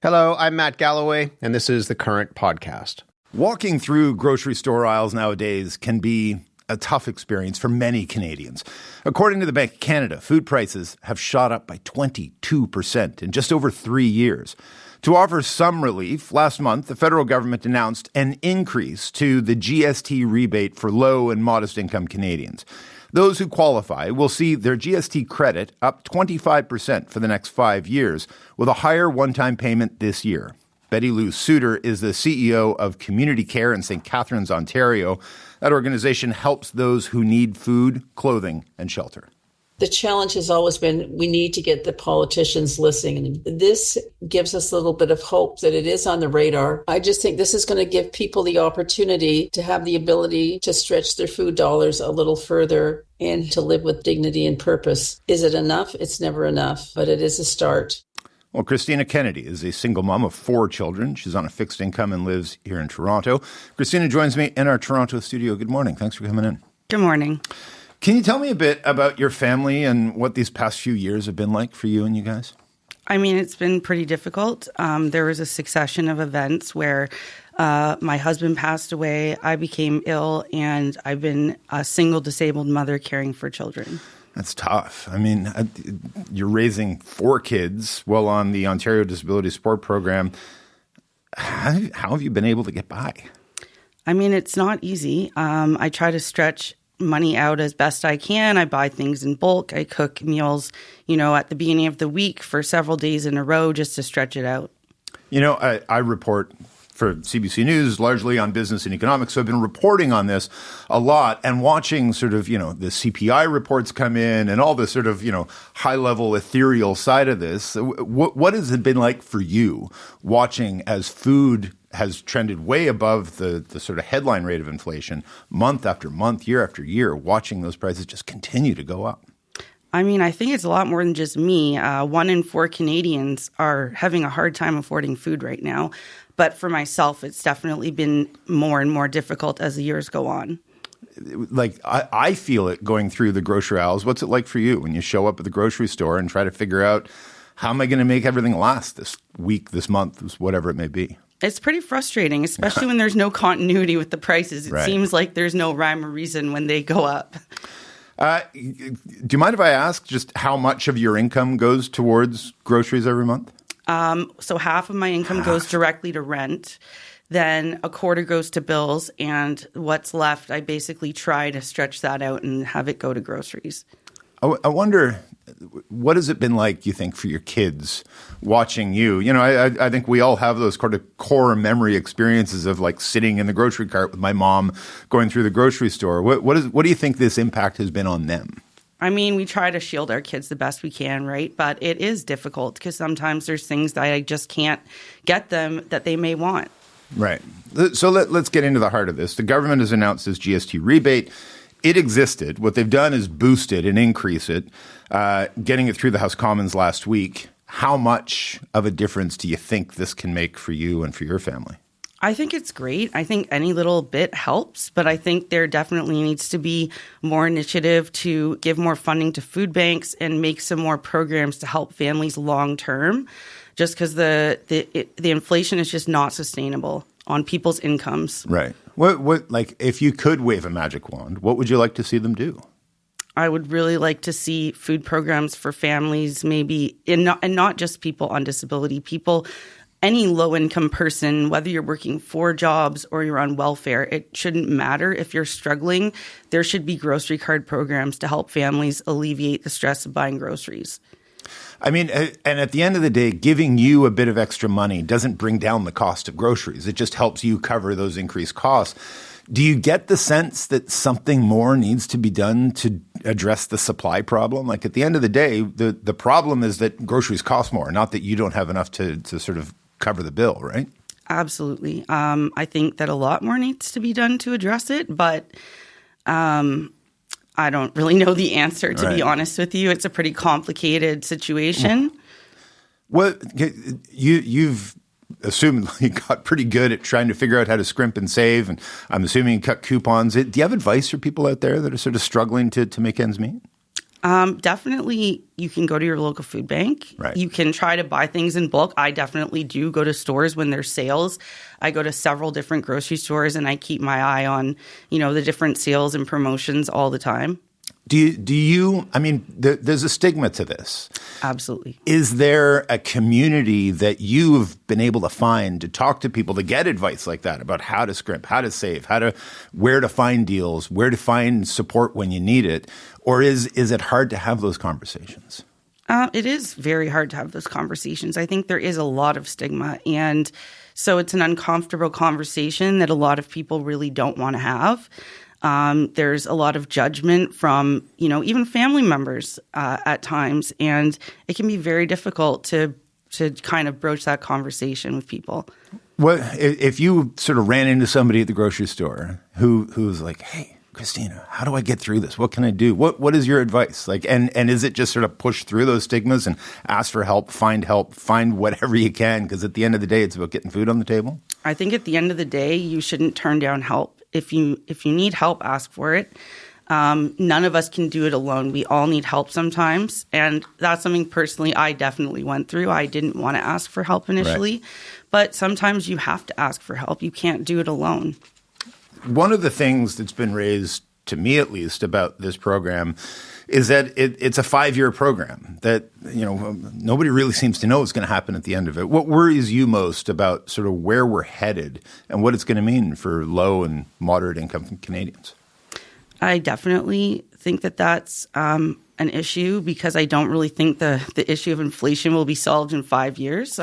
Hello, I'm Matt Galloway, and this is The Current Podcast. Walking through grocery store aisles nowadays can be a tough experience for many Canadians. According to the Bank of Canada, food prices have shot up by 22% in just over 3 years. To offer some relief, last month, the federal government announced an increase to the GST rebate for low and modest income Canadians. Those who qualify will see their GST credit up 25% for the next 5 years, with a higher one-time payment this year. Betty Lou Suter is the CEO of Community Care in St. Catharines, Ontario. That organization helps those who need food, clothing, and shelter. The challenge has always been we need to get the politicians listening. This gives us a little bit of hope that it is on the radar. I just think this is going to give people the opportunity to have the ability to stretch their food dollars a little further and to live with dignity and purpose. Is it enough? It's never enough, but it is a start. Well, Christina Kennedy is a single mom of 4 children. She's on a fixed income and lives here in Toronto. Christina joins me in our Toronto studio. Good morning. Thanks for coming in. Good morning. Can you tell me a bit about your family and what these past few years have been like for you and you guys? I mean, it's been pretty difficult. There was a succession of events where my husband passed away, I became ill, and I've been a single disabled mother caring for children. That's tough. I mean, you're raising 4 kids while on the Ontario Disability Support Program. How have you been able to get by? I mean, it's not easy. I try to stretch money out as best I can. I buy things in bulk. I cook meals, at the beginning of the week for several days in a row just to stretch it out. I report for CBC News largely on business and economics. So I've been reporting on this a lot and watching sort of, the CPI reports come in and all the sort of, high level ethereal side of this. What has it been like for you watching as food has trended way above the sort of headline rate of inflation month after month, year after year, watching those prices just continue to go up? I mean, I think it's a lot more than just me. 1 in 4 Canadians are having a hard time affording food right now. But for myself, it's definitely been more and more difficult as the years go on. Like, I feel it going through the grocery aisles. What's it like for you when you show up at the grocery store and try to figure out how am I going to make everything last this week, this month, whatever it may be? It's pretty frustrating, especially when there's no continuity with the prices. It seems like there's no rhyme or reason when they go up. Do you mind if I ask just how much of your income goes towards groceries every month? So half of my income goes directly to rent. Then a quarter goes to bills. And what's left, I basically try to stretch that out and have it go to groceries. I wonder, what has it been like, you think, for your kids watching you? I think we all have those kind of core memory experiences of like sitting in the grocery cart with my mom going through the grocery store. What do you think this impact has been on them? I mean, we try to shield our kids the best we can, right? But it is difficult because sometimes there's things that I just can't get them that they may want. Right. So let's get into the heart of this. The government has announced this GST rebate. It existed. What they've done is boost it and increase it, getting it through the House Commons last week. How much of a difference do you think this can make for you and for your family? I think it's great. I think any little bit helps, but I think there definitely needs to be more initiative to give more funding to food banks and make some more programs to help families long term, just because the inflation is just not sustainable on people's incomes. Right. What like if you could wave a magic wand, what would you like to see them do? I would really like to see food programs for families, maybe, and not just people on disability, any low-income person, whether you're working 4 jobs or you're on welfare, it shouldn't matter if you're struggling. There should be grocery card programs to help families alleviate the stress of buying groceries. I mean, and at the end of the day, giving you a bit of extra money doesn't bring down the cost of groceries. It just helps you cover those increased costs. Do you get the sense that something more needs to be done to address the supply problem? Like, at the end of the day, the problem is that groceries cost more, not that you don't have enough to sort of cover the bill, right? Absolutely. I think that a lot more needs to be done to address it, but I don't really know the answer, to be honest with you. It's a pretty complicated situation. Well, you've assumedly got pretty good at trying to figure out how to scrimp and save, and I'm assuming you cut coupons. Do you have advice for people out there that are sort of struggling to make ends meet? Definitely, you can go to your local food bank. Right. You can try to buy things in bulk. I definitely do go to stores when there's sales. I go to several different grocery stores, and I keep my eye on, the different sales and promotions all the time. Do you, there's a stigma to this. Absolutely. Is there a community that you've been able to find to talk to people to get advice like that about how to scrimp, how to save, where to find deals, where to find support when you need it? Or is it hard to have those conversations? It is very hard to have those conversations. I think there is a lot of stigma. And so it's an uncomfortable conversation that a lot of people really don't want to have. There's a lot of judgment from, even family members at times, and it can be very difficult to kind of broach that conversation with people. What if you sort of ran into somebody at the grocery store who's like, "Hey, Christina, how do I get through this? What can I do?" What is your advice? And is it just sort of push through those stigmas and ask for help, find whatever you can? Because at the end of the day, it's about getting food on the table. I think at the end of the day, you shouldn't turn down help. If you need help, ask for it. None of us can do it alone. We all need help sometimes. And that's something personally I definitely went through. I didn't want to ask for help initially. Right. But sometimes you have to ask for help. You can't do it alone. One of the things that's been raised, to me at least, about this program is that it's a 5-year program that, nobody really seems to know what's going to happen at the end of it. What worries you most about sort of where we're headed and what it's going to mean for low and moderate income Canadians? I definitely think that that's an issue, because I don't really think the issue of inflation will be solved in 5 years.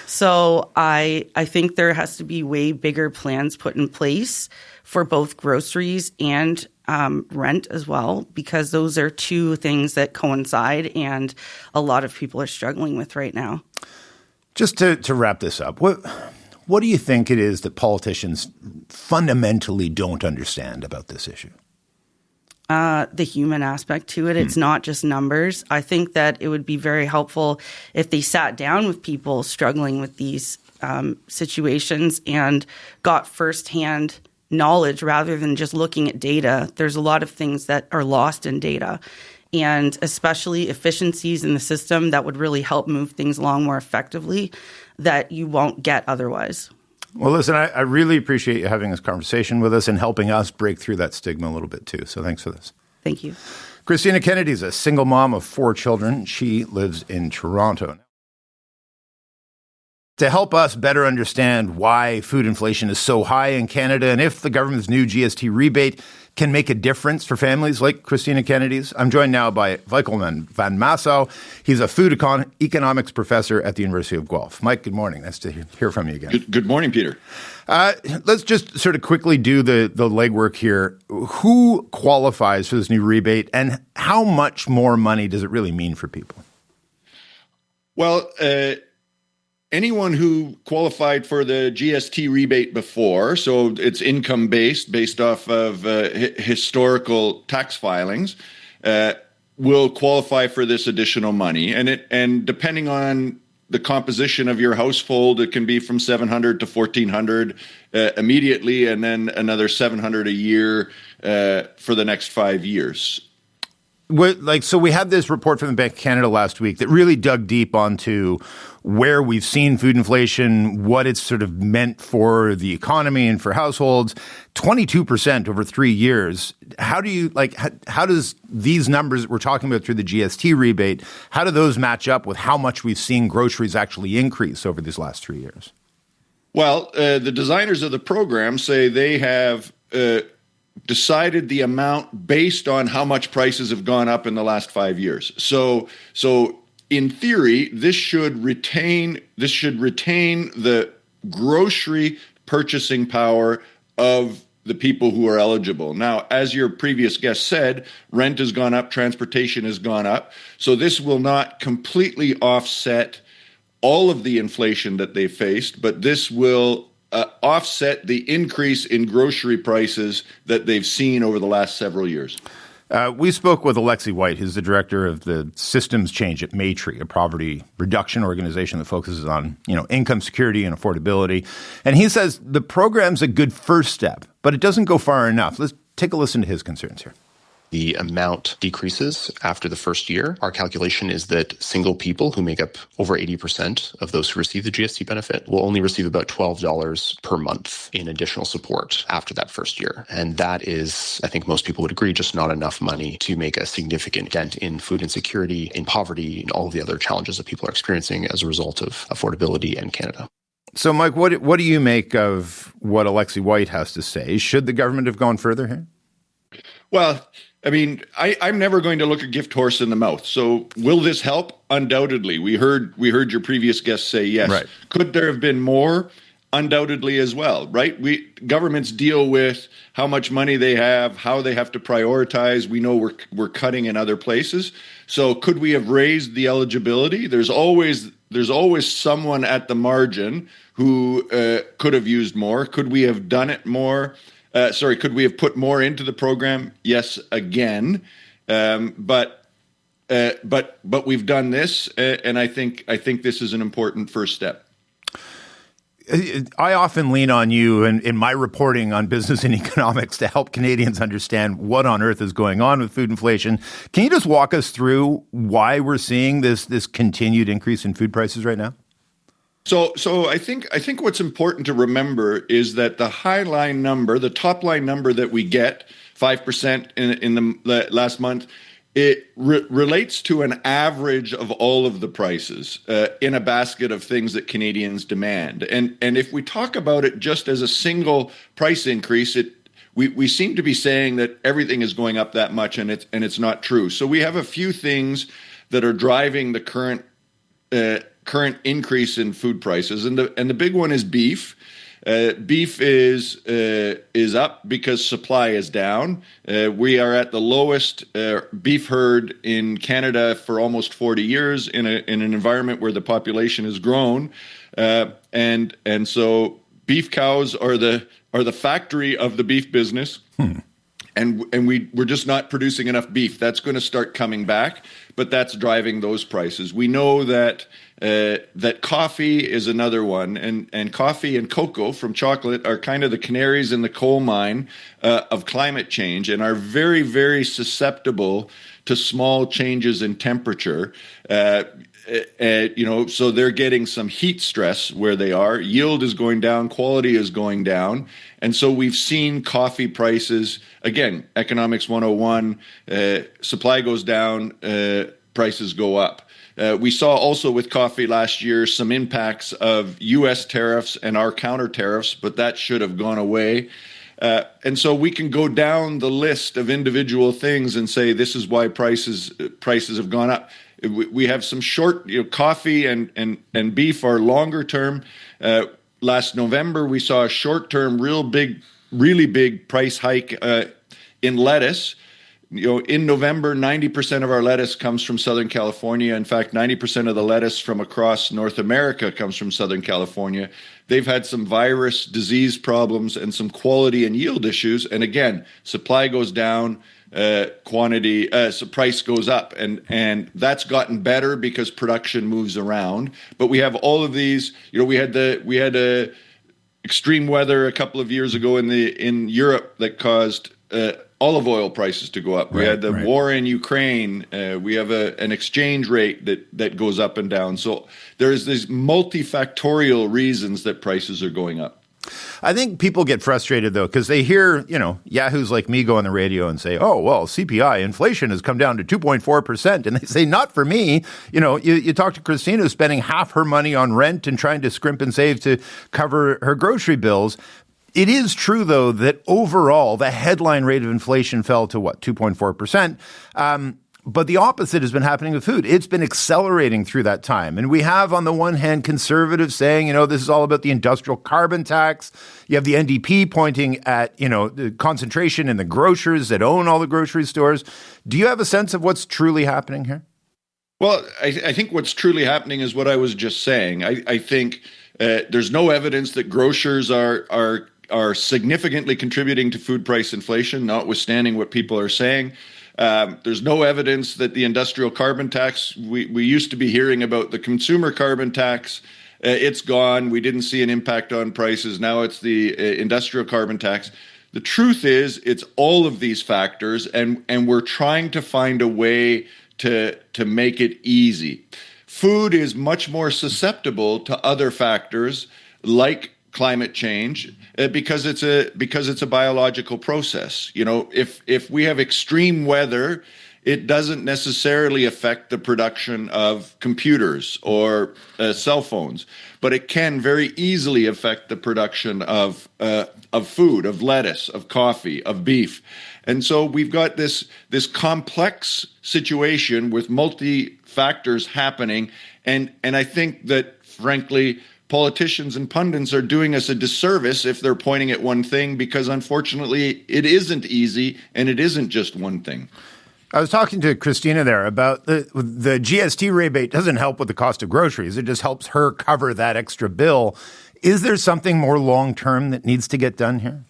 So I think there has to be way bigger plans put in place for both groceries and rent as well, because those are two things that coincide and a lot of people are struggling with right now. Just to wrap this up, what do you think it is that politicians fundamentally don't understand about this issue? The human aspect to it. It's not just numbers. I think that it would be very helpful if they sat down with people struggling with these situations and got firsthand knowledge rather than just looking at data. There's a lot of things that are lost in data, and especially efficiencies in the system that would really help move things along more effectively that you won't get otherwise. Well, listen, I really appreciate you having this conversation with us and helping us break through that stigma a little bit too. So thanks for this. Thank you. Christina Kennedy is a single mom of 4 children. She lives in Toronto. To help us better understand why food inflation is so high in Canada and if the government's new GST rebate can make a difference for families like Christina Kennedy's, I'm joined now by Michael von Massow. He's a food economics professor at the University of Guelph. Mike, good morning. Nice to hear from you again. Good morning, Peter. Let's just sort of quickly do the legwork here. Who qualifies for this new rebate, and how much more money does it really mean for people? Well, anyone who qualified for the GST rebate before, so it's income-based, based off of historical tax filings, will qualify for this additional money. And depending on the composition of your household, it can be from $700 to $1,400 immediately, and then another $700 a year for the next 5 years. So we had this report from the Bank of Canada last week that really dug deep onto where we've seen food inflation, what it's sort of meant for the economy and for households. 22% over 3 years. How does these numbers that we're talking about through the GST rebate, how do those match up with how much we've seen groceries actually increase over these last 3 years? Well, the designers of the program say they have decided the amount based on how much prices have gone up in the last 5 years. So in theory, this should retain the grocery purchasing power of the people who are eligible. Now, as your previous guest said, rent has gone up, transportation has gone up. So this will not completely offset all of the inflation that they faced, but this will offset the increase in grocery prices that they've seen over the last several years. We spoke with Alexi White, who's the director of the systems change at Maytree, a poverty reduction organization that focuses on, income security and affordability. And he says the program's a good first step, but it doesn't go far enough. Let's take a listen to his concerns here. the amount decreases after the first year. Our calculation is that single people who make up over 80% of those who receive the GST benefit will only receive about $12 per month in additional support after that first year. And that is, I think most people would agree, just not enough money to make a significant dent in food insecurity, in poverty, and all of the other challenges that people are experiencing as a result of affordability in Canada. So, Mike, what do you make of what Alexi White has to say? Should the government have gone further here? Well, I mean, I'm never going to look a gift horse in the mouth. So will this help? Undoubtedly. We heard your previous guest say yes. Right. Could there have been more? Undoubtedly as well, right? Governments deal with how much money they have, how they have to prioritize. We know we're cutting in other places. So could we have raised the eligibility? There's always someone at the margin who could have used more. Could we have done it more? Could we have put more into the program? Yes, again, but we've done this, and I think this is an important first step. I often lean on you in my reporting on business and economics to help Canadians understand what on earth is going on with food inflation. Can you just walk us through why we're seeing this continued increase in food prices right now? So I think what's important to remember is that the high line number, the top line number that we get, 5% in the last month, it relates to an average of all of the prices in a basket of things that Canadians demand. And if we talk about it just as a single price increase, we seem to be saying that everything is going up that much, and it's not true. So we have a few things that are driving the current increase in food prices, and the big one is beef. Beef is up because supply is down. We are at the lowest beef herd in Canada for almost 40 years in an environment where the population has grown, and so beef cows are the factory of the beef business. And we're just not producing enough beef. That's going to start coming back, but that's driving those prices. We know that coffee is another one, and coffee and cocoa from chocolate are kind of the canaries in the coal mine of climate change, and are very, very susceptible to small changes in temperature. So they're getting some heat stress where they are. Yield is going down, quality is going down. And so we've seen coffee prices, again, economics 101, supply goes down, prices go up. We saw also with coffee last year some impacts of U.S. tariffs and our counter tariffs, but that should have gone away. And so we can go down the list of individual things and say this is why prices have gone up. We have some short, coffee and beef are longer term. Last November, we saw a short term, really big price hike in lettuce. In November, 90% of our lettuce comes from Southern California. In fact, 90% of the lettuce from across North America comes from Southern California. They've had some virus disease problems and some quality and yield issues. And again, supply goes down, so price goes up, and that's gotten better because production moves around. But we have all of these. We had extreme weather a couple of years ago in Europe that caused olive oil prices to go up. We had the war in Ukraine. We have an exchange rate that goes up and down. So there's these multifactorial reasons that prices are going up. I think people get frustrated, though, because they hear, yahoos like me go on the radio and say, oh, well, CPI, inflation has come down to 2.4%. And they say, not for me. You talk to Christina, who's spending half her money on rent and trying to scrimp and save to cover her grocery bills. It is true, though, that overall, the headline rate of inflation fell to 2.4%. But the opposite has been happening with food. It's been accelerating through that time. And we have, on the one hand, conservatives saying, this is all about the industrial carbon tax. You have the NDP pointing at, the concentration in the grocers that own all the grocery stores. Do you have a sense of what's truly happening here? Well, I think what's truly happening is what I was just saying. I think there's no evidence that grocers are significantly contributing to food price inflation, notwithstanding what people are saying. There's no evidence that the industrial carbon tax, we used to be hearing about the consumer carbon tax. It's gone. We didn't see an impact on prices. Now it's the industrial carbon tax. The truth is, it's all of these factors, and we're trying to find a way to make it easy. Food is much more susceptible to other factors like climate change because it's a biological process. You know, if we have extreme weather, it doesn't necessarily affect the production of computers or cell phones, but it can very easily affect the production of food, of lettuce, of coffee, of beef. And so we've got this complex situation with multi-factors happening, and I think that, frankly, politicians and pundits are doing us a disservice if they're pointing at one thing, because unfortunately it isn't easy and it isn't just one thing. I was talking to Christina there about the GST rebate doesn't help with the cost of groceries. It just helps her cover that extra bill. Is there something more long-term that needs to get done here?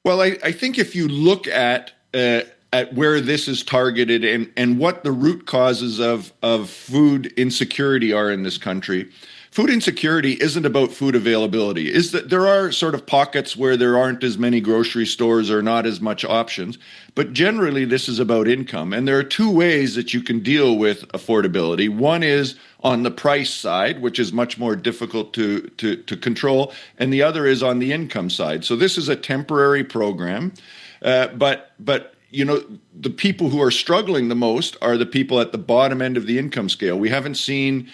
Well, I think if you look at where this is targeted and what the root causes of food insecurity are in this country, food insecurity isn't about food availability. Is that there are sort of pockets where there aren't as many grocery stores or not as much options, but generally this is about income. And there are two ways that you can deal with affordability. One is on the price side, which is much more difficult to control, and the other is on the income side. So this is a temporary program, but you know, the people who are struggling the most are the people at the bottom end of the income scale. We haven't seen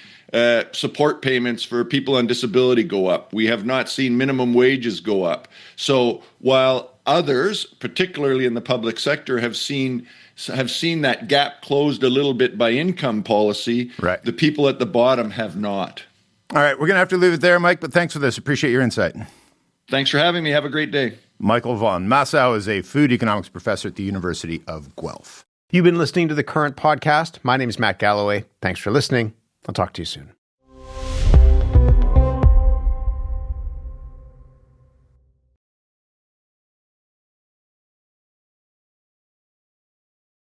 support payments for people on disability go up. We have not seen minimum wages go up. So while others, particularly in the public sector, have seen that gap closed a little bit by income policy, right, the people at the bottom have not. All right, we're going to have to leave it there, Mike, but thanks for this. Appreciate your insight. Thanks for having me. Have a great day. Michael von Massow is a food economics professor at the University of Guelph. You've been listening to The Current Podcast. My name is Matt Galloway. Thanks for listening. I'll talk to you soon.